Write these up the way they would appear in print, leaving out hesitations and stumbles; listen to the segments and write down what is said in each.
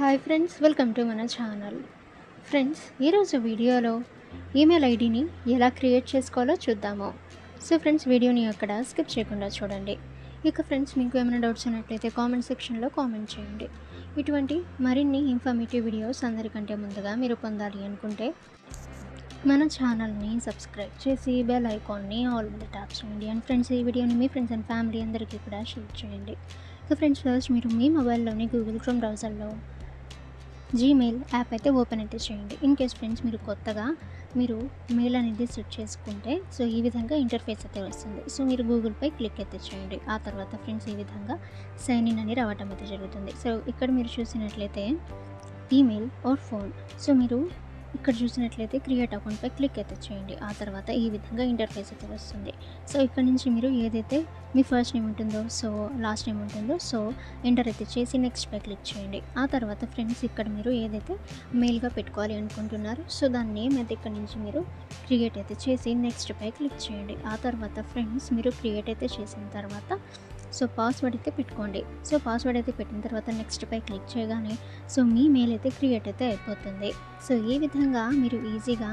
Hi friends, welcome to మన channel. Friends, ఈరోజు వీడియోలో ఈమెయిల్ ఐడిని ఎలా క్రియేట్ చేసుకోవాలో చూద్దాము. సో ఫ్రెండ్స్, వీడియోని అక్కడ స్కిప్ చేయకుండా చూడండి. ఇక ఫ్రెండ్స్, మీకు ఏమైనా డౌట్స్ ఉన్నట్లయితే కామెంట్ సెక్షన్లో కామెంట్ చేయండి. ఇటువంటి మరిన్ని ఇన్ఫర్మేటివ్ వీడియోస్ అందరికంటే ముందుగా మీరు పొందాలి అనుకుంటే మన ఛానల్ని సబ్స్క్రైబ్ చేసి బెల్ ఐకాన్ని ఆల్ మీద ట్యాప్ చేయండి. అండ్ ఫ్రెండ్స్, ఈ వీడియోని మీ ఫ్రెండ్స్ అండ్ ఫ్యామిలీ అందరికీ కూడా షేర్ చేయండి. సో ఫ్రెండ్స్, ఫస్ట్ మీరు మీ మొబైల్లోని గూగుల్ క్రోమ్ బ్రౌజర్లో జీమెయిల్ యాప్ అయితే ఓపెన్ అయితే చేయండి. ఇన్ కేస్ ఫ్రెండ్స్ మీరు కొత్తగా మెయిల్ అనేది సెట్ చేసుకుంటే సో ఈ విధంగా ఇంటర్ఫేస్ అయితే వస్తుంది. సో మీరు గూగుల్పై క్లిక్ అయితే చేయండి. ఆ తర్వాత ఫ్రెండ్స్ ఈ విధంగా సైన్ ఇన్ అని రావటం అయితే జరుగుతుంది. సో ఇక్కడ మీరు చూసినట్లయితే ఈమెయిల్ ఆర్ ఫోన్, సో మీరు ఇక్కడ చూసినట్లయితే క్రియేట్ అకౌంట్పై క్లిక్ అయితే చేయండి. ఆ తర్వాత ఈ విధంగా ఇంటర్ఫేస్ అయితే వస్తుంది. సో ఇక్కడ నుంచి మీరు ఏదైతే మీ ఫస్ట్ నేమ్ ఉంటుందో సో లాస్ట్ నేమ్ ఉంటుందో సో ఎంటర్ అయితే చేసి నెక్స్ట్పై క్లిక్ చేయండి. ఆ తర్వాత ఫ్రెండ్స్ ఇక్కడ మీరు ఏదైతే మెయిల్గా పెట్టుకోవాలి అనుకుంటున్నారో సో దాని నేమ్ అయితే ఇక్కడ నుంచి మీరు క్రియేట్ అయితే చేసి నెక్స్ట్పై క్లిక్ చేయండి. ఆ తర్వాత ఫ్రెండ్స్ మీరు క్రియేట్ అయితే చేసిన తర్వాత సో పాస్వర్డ్ అయితే పెట్టుకోండి. సో పాస్వర్డ్ అయితే పెట్టిన తర్వాత నెక్స్ట్పై క్లిక్ చేయగానే సో మీ మెయిల్ అయితే క్రియేట్ అయితే అయిపోతుంది. సో ఈ విధంగా మీరు ఈజీగా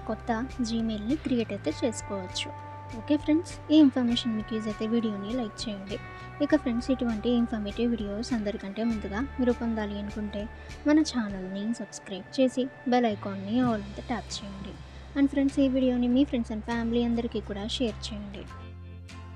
కొత్త జీమెయిల్ని క్రియేట్ అయితే చేసుకోవచ్చు. ఓకే ఫ్రెండ్స్, ఈ ఇన్ఫర్మేషన్ మీకు యూజ్ అయితే వీడియోని లైక్ చేయండి. ఇక ఫ్రెండ్స్, ఇటువంటి ఇన్ఫర్మేటివ్ వీడియోస్ అందరికంటే ముందుగా మీరు పొందాలి అనుకుంటే మన ఛానల్ని సబ్స్క్రైబ్ చేసి బెల్ ఐకాన్ని ఆల్ మీద ట్యాప్ చేయండి. అండ్ ఫ్రెండ్స్, ఈ వీడియోని మీ ఫ్రెండ్స్ అండ్ ఫ్యామిలీ అందరికీ కూడా షేర్ చేయండి.